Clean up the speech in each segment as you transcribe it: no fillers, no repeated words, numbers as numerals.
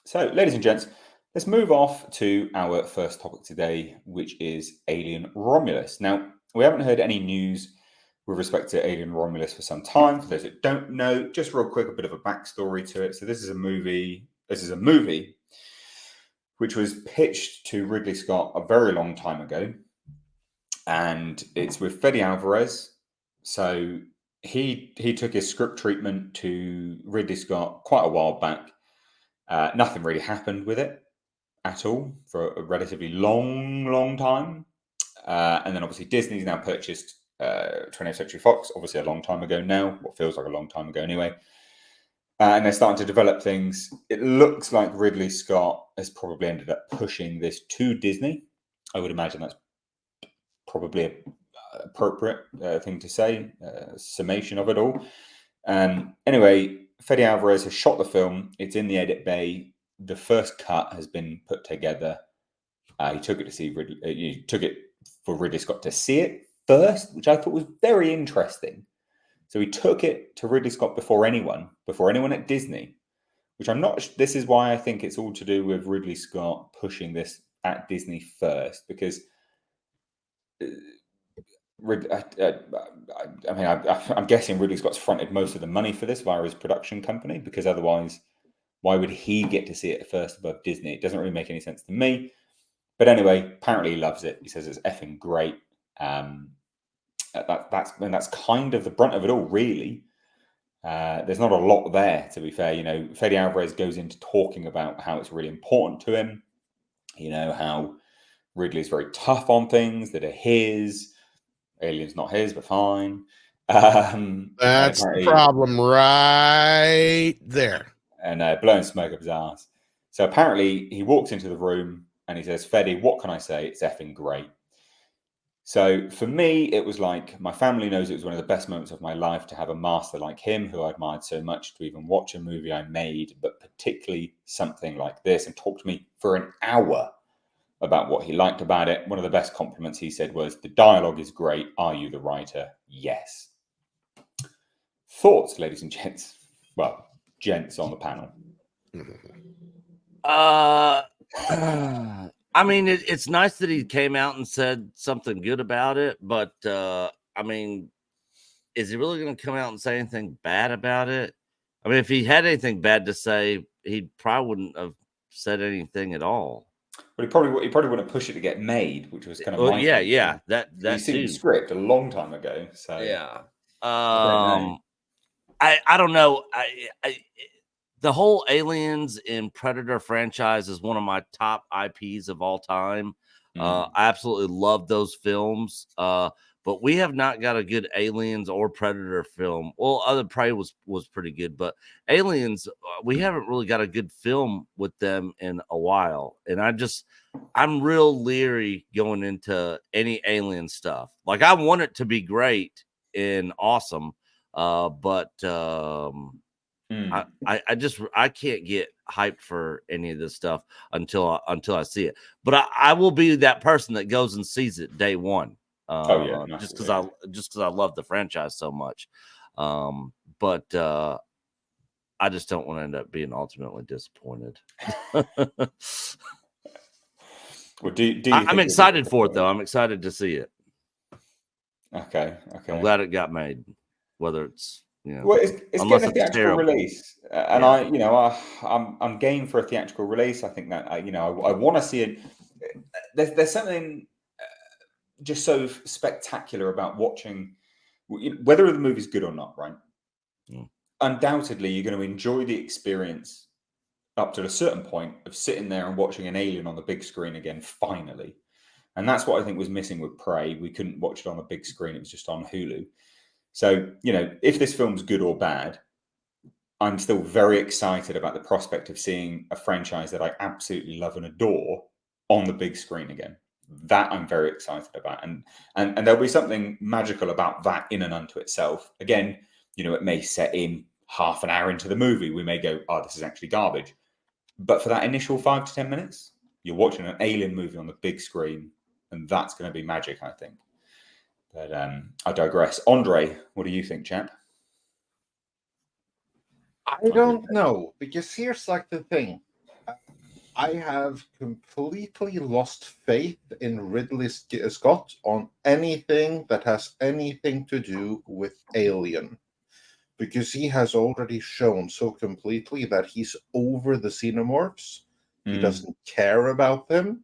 So, ladies and gents, let's move off to our first topic today, which is Alien Romulus. Now, we haven't heard any news with respect to Alien Romulus for some time. For those that don't know, just real quick, a bit of a backstory to it. So, this is a movie which was pitched to Ridley Scott a very long time ago, and it's with Fede Alvarez. So he took his script treatment to Ridley Scott quite a while back. Nothing really happened with it at all for a relatively long time. And then obviously Disney's now purchased 20th Century Fox, obviously a long time ago now, what feels like a long time ago anyway. And they're starting to develop things. It looks like Ridley Scott has probably ended up pushing this to Disney. I would imagine that's probably an appropriate thing to say, summation of it all. Anyway, Fede Alvarez has shot the film. It's in the edit bay. The first cut has been put together. He took it to see Ridley. He took it for Ridley Scott to see it first, which I thought was very interesting. So he took it to Ridley Scott before anyone at Disney, which I'm not. This is why I think it's all to do with Ridley Scott pushing this at Disney first, because I'm guessing Ridley Scott's fronted most of the money for this via his production company, because otherwise, why would he get to see it first above Disney? It doesn't really make any sense to me. But anyway, apparently he loves it. He says it's effing great. That's kind of the brunt of it all, really. There's not a lot there, to be fair. Fede Alvarez goes into talking about how it's really important to him. How Ridley's very tough on things that are his. Alien's not his, but fine. That's the problem right there. And blowing smoke up his ass. So apparently he walks into the room and he says, Fede, what can I say? It's effing great. So for me, it was like, my family knows it was one of the best moments of my life to have a master like him, who I admired so much, to even watch a movie I made, but particularly something like this, and talk to me for an hour about what he liked about it. One of the best compliments he said was, the dialogue is great. Are you the writer? Yes. Thoughts, ladies and gents? Well, gents on the panel. I mean, it's nice that he came out and said something good about it, but I mean, is he really going to come out and say anything bad about it? I mean, if he had anything bad to say, he probably wouldn't have said anything at all. But he probably wouldn't push it to get made, which was kind of my thing. Yeah, that he's seen the script a long time ago. So yeah, I don't know. The whole Aliens and Predator franchise is one of my top IPs of all time. I absolutely love those films. But we have not got a good Aliens or Predator film. Well, other Prey was pretty good, but Aliens, we haven't really got a good film with them in a while. And I'm real leery going into any Alien stuff. Like, I want it to be great and awesome, but I can't get hyped for any of this stuff until I see it. But I will be that person that goes and sees it day one. Just because I love the franchise so much. But I just don't want to end up being ultimately disappointed. Well, do I'm excited for it, though. I'm excited to see it. Okay. I'm glad it got made, whether it's well, it's getting a theatrical release, and I'm game for a theatrical release. I think that I want to see it. There's something just so spectacular about watching, whether the movie's good or not, right? Undoubtedly, you're going to enjoy the experience up to a certain point of sitting there and watching an Alien on the big screen again, finally. And that's what I think was missing with Prey. We couldn't watch it on the big screen. It was just on Hulu. So, if this film's good or bad, I'm still very excited about the prospect of seeing a franchise that I absolutely love and adore on the big screen again. That I'm very excited about. And there'll be something magical about that in and unto itself. Again, it may set in half an hour into the movie. We may go, oh, this is actually garbage. But for that initial 5 to 10 minutes, you're watching an Alien movie on the big screen, and that's going to be magic, I think. But I digress. Andre, what do you think, chap? I don't know, because here's like the thing. I have completely lost faith in Ridley Scott on anything that has anything to do with Alien, because he has already shown so completely that he's over the xenomorphs. He doesn't care about them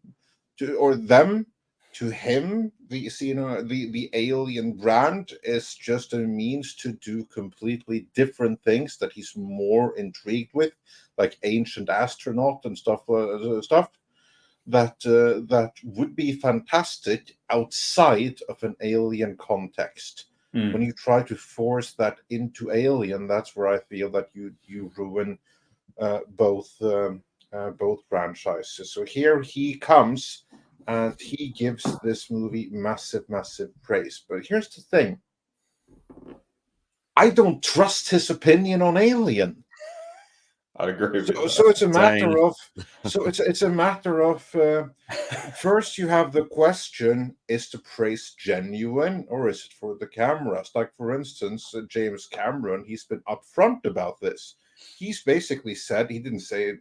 or them. To him, the alien brand is just a means to do completely different things that he's more intrigued with, like Ancient Astronaut and stuff that would be fantastic outside of an Alien context. When you try to force that into Alien, that's where I feel that you ruin both franchises. So here he comes, and he gives this movie massive praise. But here's the thing: I don't trust his opinion on Alien. I agree with that. So it's a matter of it's a matter of first you have the question: is the praise genuine or is it for the cameras? Like, for instance, James Cameron, he's been upfront about this. He's basically said, he didn't say it,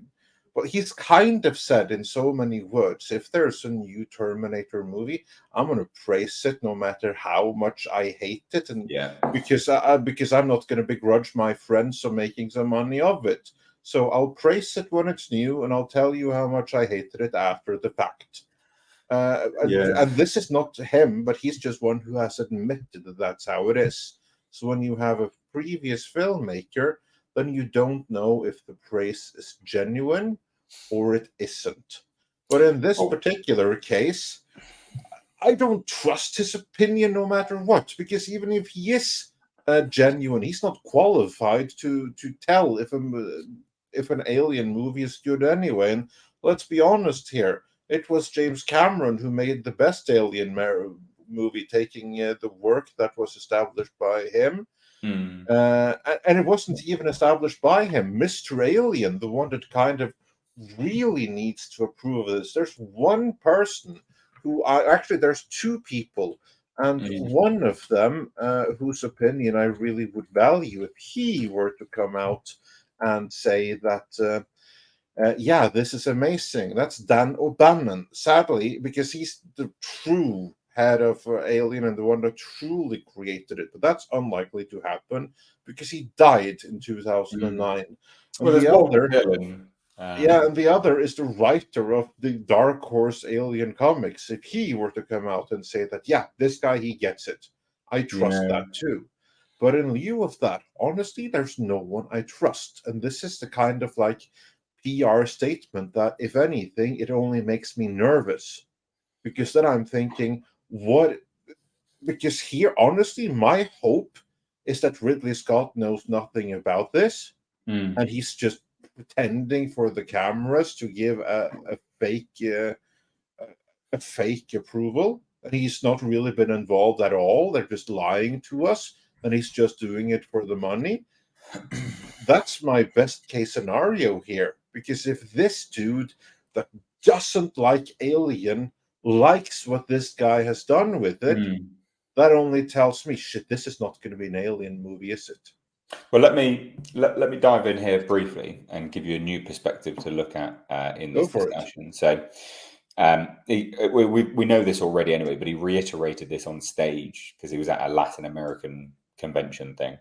but he's kind of said in so many words, if there's a new Terminator movie, I'm going to praise it no matter how much I hate it, and because I'm not going to begrudge my friends for making some money of it. So I'll praise it when it's new, and I'll tell you how much I hated it after the fact. And this is not him, but he's just one who has admitted that that's how it is. So when you have a previous filmmaker, then you don't know if the praise is genuine or it isn't. But in this particular case, I don't trust his opinion no matter what, because even if he is genuine, he's not qualified to tell if an Alien movie is good anyway. And let's be honest here, it was James Cameron who made the best Alien movie, taking the work that was established by him. And it wasn't even established by him. Mr. Alien, the one that kind of really needs to approve of this. There's one person who actually, there's two people, and one of them whose opinion I really would value if he were to come out and say that, yeah, this is amazing. That's Dan O'Bannon, sadly, because he's the true head of Alien and the one that truly created it. But that's unlikely to happen because he died in 2009. Well, and there's one villain. and the other is the writer of the Dark Horse Alien comics. If he were to come out and say that, yeah, this guy, he gets it, I trust that too. But in lieu of that, honestly, there's no one I trust. And this is the kind of like PR statement that, if anything, it only makes me nervous. Because then I'm thinking, because here, honestly, my hope is that Ridley Scott knows nothing about this. And he's just pretending for the cameras to give a fake approval. And he's not really been involved at all. They're just lying to us. And he's just doing it for the money. That's my best case scenario here. Because if this dude that doesn't like Alien likes what this guy has done with it, that only tells me, shit, this is not going to be an Alien movie, is it? Well, let me dive in here briefly and give you a new perspective to look at in this discussion. So, we know this already anyway, but he reiterated this on stage because he was at a Latin American convention thing.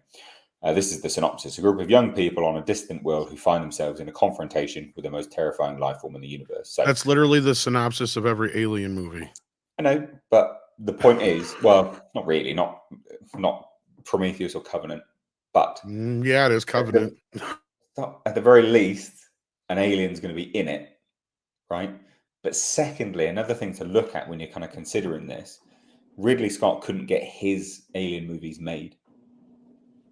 This is the synopsis: a group of young people on a distant world who find themselves in a confrontation with the most terrifying life form in the universe. So that's literally the synopsis of every Alien movie. I know, but the point is, well, not really, not Prometheus or Covenant. But yeah, it is Covenant. At the very least, an alien's going to be in it, right? But secondly, another thing to look at when you're kind of considering this, Ridley Scott couldn't get his Alien movies made,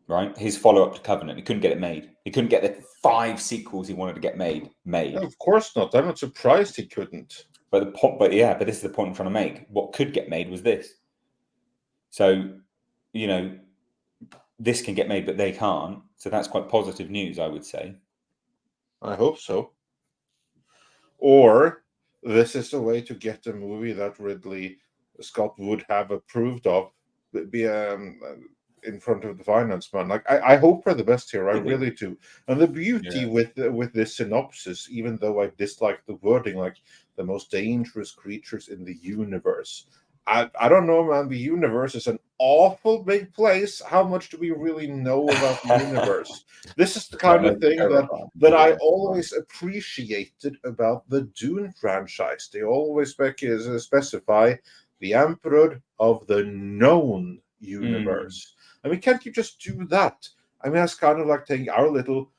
right? His follow-up to Covenant, he couldn't get it made. He couldn't get the 5 sequels he wanted to get made. No, of course not. I'm not surprised he couldn't. But this is the point I'm trying to make. What could get made was this. So, this can get made, but they can't. So that's quite positive news, I would say. I hope so. Or this is a way to get a movie that Ridley Scott would have approved of. in front of the finance man. Like I hope for the best here. I really do. And the beauty with this synopsis, even though I dislike the wording, like the most dangerous creatures in the universe. I don't know, man. The universe is an awful big place. How much do we really know about the universe? This is the kind of thing that I always appreciated about the Dune franchise. They always specify the emperor of the known universe. I mean, can't you just do that? I mean, that's kind of like taking our little.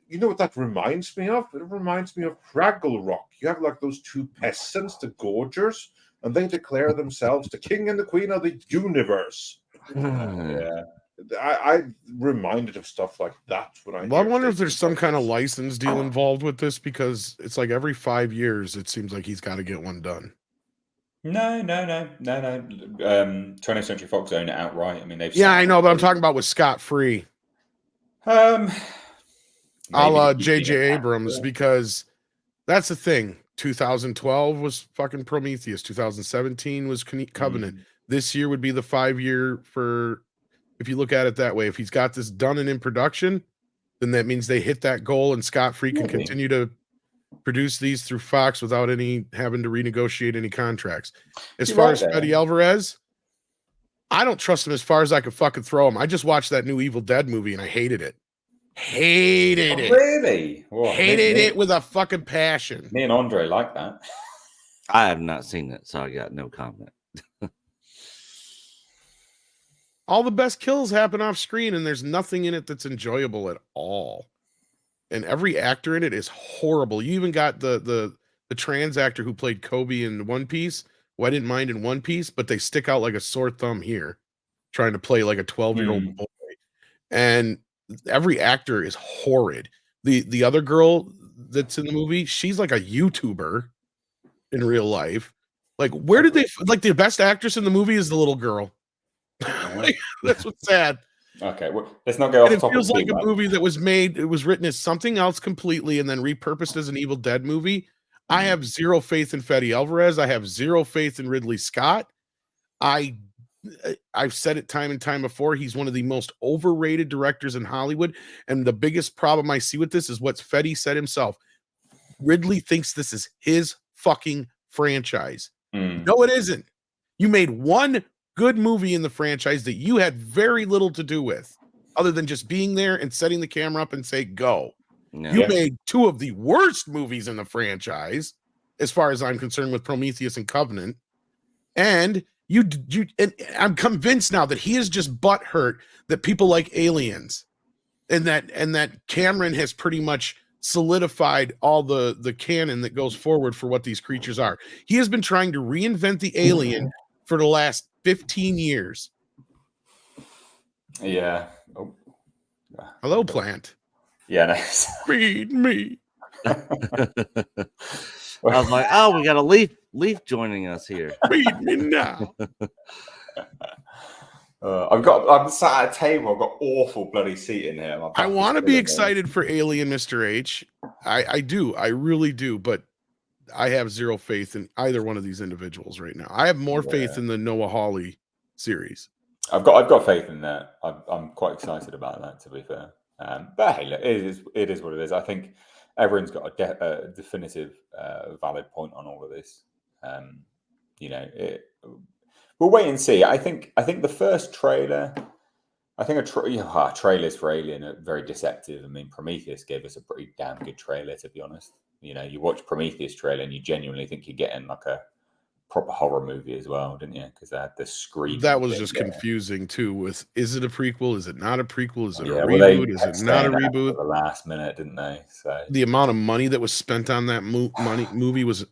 You know what that reminds me of? It reminds me of Fraggle Rock. You have like those two peasants, the Gorgers, and they declare themselves the king and the queen of the universe. Yeah. I reminded of stuff like that when I. Well, I wonder if there's some kind of license deal involved with this, because it's like every 5 years it seems like he's got to get one done. No. 20th Century Fox own it outright. I mean, they've. Yeah, I know, but I'm talking about with Scott Free. A la J.J. Abrams, because that's the thing. 2012 was fucking Prometheus. 2017 was Covenant. This year would be the 5 year for, if you look at it that way. If he's got this done and in production, then that means they hit that goal, and Scott Free can continue to produce these through Fox without having to renegotiate any contracts. As far as Fede Alvarez, I don't trust him as far as I could fucking throw him. I just watched that new Evil Dead movie and I hated it. Hated it. Really? Well, hated it with a fucking passion. Me and Andre like that. I have not seen it, so I got no comment. All the best kills happen off screen, and there's nothing in it that's enjoyable at all. And every actor in it is horrible. You even got the trans actor who played Kobe in One Piece, who I didn't mind in One Piece, but they stick out like a sore thumb here, trying to play like a 12-year-old boy. And every actor is horrid. The other girl that's in the movie, she's like a YouTuber in real life. Like, where did they like the best actress in the movie is the little girl? Like, that's what's sad. Okay, well, let's not go off topic. It feels like a much. movie that was made, it was written as something else completely and then repurposed as an Evil Dead movie. I have zero faith in Fede Alvarez. I have zero faith in Ridley Scott. I've said it time and time before. He's one of the most overrated directors in Hollywood. And the biggest problem I see with this is what Fede said himself. Ridley thinks this is his fucking franchise. No, it isn't. You made one good movie in the franchise that you had very little to do with, other than just being there and setting the camera up and say, go. Yeah. You made two of the worst movies in the franchise, as far as I'm concerned, with Prometheus and Covenant. And and I'm convinced now that he is just butthurt that people like Aliens, and that Cameron has pretty much solidified all the canon that goes forward for what these creatures are. He has been trying to reinvent the alien for the last 15 years. Yeah. Oh. Hello, plant. Yeah, nice. Feed me. I was like, oh, we got a leaf joining us here. Feed me now. I'm sat at a table. I've got awful bloody seat in here. I want to be excited for Alien, Mr. H. I do. I really do. But I have zero faith in either one of these individuals right now. I have more faith in the Noah Hawley series. I've got faith in that. I'm quite excited about that, to be fair. But hey, look, it is what it is. I think everyone's got a definitive, valid point on all of this. We'll wait and see. I think the first trailer. I think trailers for Alien are very deceptive. I mean, Prometheus gave us a pretty damn good trailer, to be honest. You watch Prometheus trailer and you genuinely think you're getting like a proper horror movie as well, didn't you? Because they had the scream. That was just confusing too. With, is it a prequel? Is it not a prequel? Is it a reboot? Is it not a reboot? At the last minute, didn't they? So the amount of money that was spent on that movie was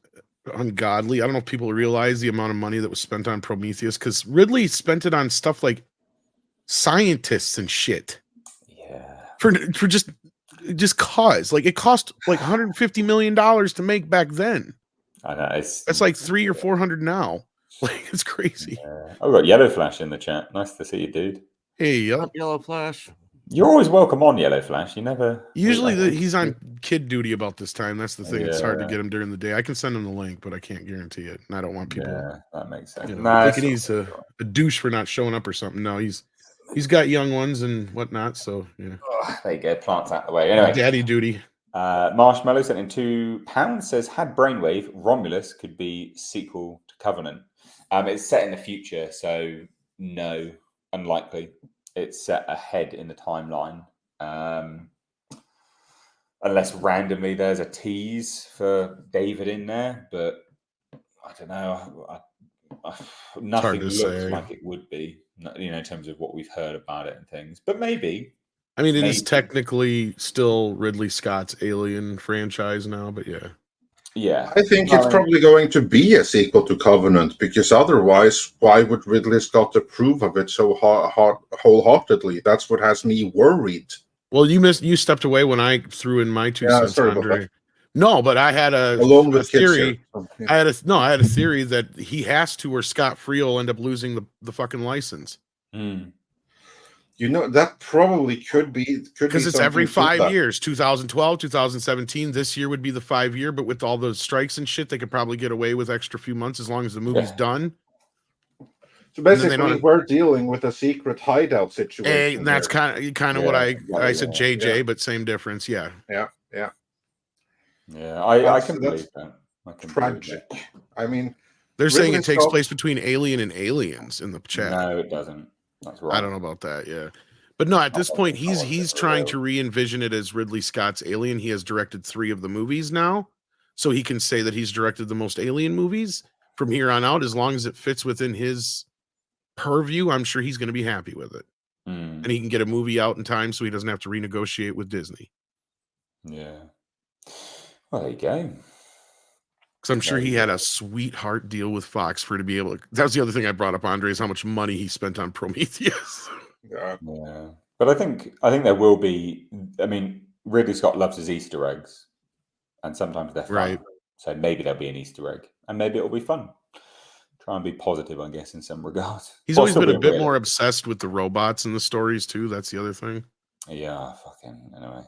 ungodly. I don't know if people realize the amount of money that was spent on Prometheus, because Ridley spent it on stuff like scientists and shit. Yeah. For just cause. Like, it cost like $150 million to make back then. I know, that's like 300 or 400 now. Like, it's crazy. I've got Yellow Flash in the chat. Nice to see you, dude. Hey, Yellow Flash. You're always welcome on, Yellow Flash. You never. Usually he's on kid duty about this time. That's the thing. Yeah. It's hard to get him during the day. I can send him the link, but I can't guarantee it. And I don't want people. Yeah, that makes sense. Thinking he's a douche for not showing up or something. No, he's He's got young ones and whatnot, so yeah. Oh, there you go. Plants out the way. Anyway, Daddy duty. Marshmallow sent in £2 says, had Brainwave, Romulus could be sequel to Covenant. It's set in the future, so no, unlikely. It's set ahead in the timeline. Unless randomly there's a tease for David in there, but I don't know. Nothing looks like it would be, in terms of what we've heard about it and things. But maybe. I mean, it is technically still Ridley Scott's Alien franchise now, but yeah. Yeah. I think it's probably going to be a sequel to Covenant, because otherwise, why would Ridley Scott approve of it so wholeheartedly? That's what has me worried. Well, you stepped away when I threw in my 2 cents, Andre. No, but I had a theory. I had a theory that he has to, or Scott Free will end up losing the fucking license. That probably could be because it's every 5 years. 2012, 2017. This year would be the 5 year, but with all those strikes and shit, they could probably get away with extra few months as long as the movie's done. So basically, we're dealing with a secret hideout situation. And that's kind of what I said, JJ, but same difference. Yeah. I can believe that. Tragic. I mean, they're saying it takes place between Alien and Aliens in the chat. No, it doesn't. That's right. I don't know about that. Yeah. But no, at this point, he's trying to re-envision it as Ridley Scott's Alien. He has directed 3 of the movies now, so he can say that he's directed the most Alien movies from here on out. As long as it fits within his purview, I'm sure he's going to be happy with it. And he can get a movie out in time so he doesn't have to renegotiate with Disney. Yeah. Well, there you go. Because I'm sure he had a sweetheart deal with Fox for to be able to. That was the other thing I brought up, Andre, is how much money he spent on Prometheus. Yeah. But I think there will be. I mean, Ridley Scott loves his Easter eggs, and sometimes they're fun. Right. So maybe there'll be an Easter egg, and maybe it'll be fun. Try and be positive, I guess, in some regards. He's always been a bit more obsessed with the robots and the stories too. That's the other thing. Yeah, fucking anyway.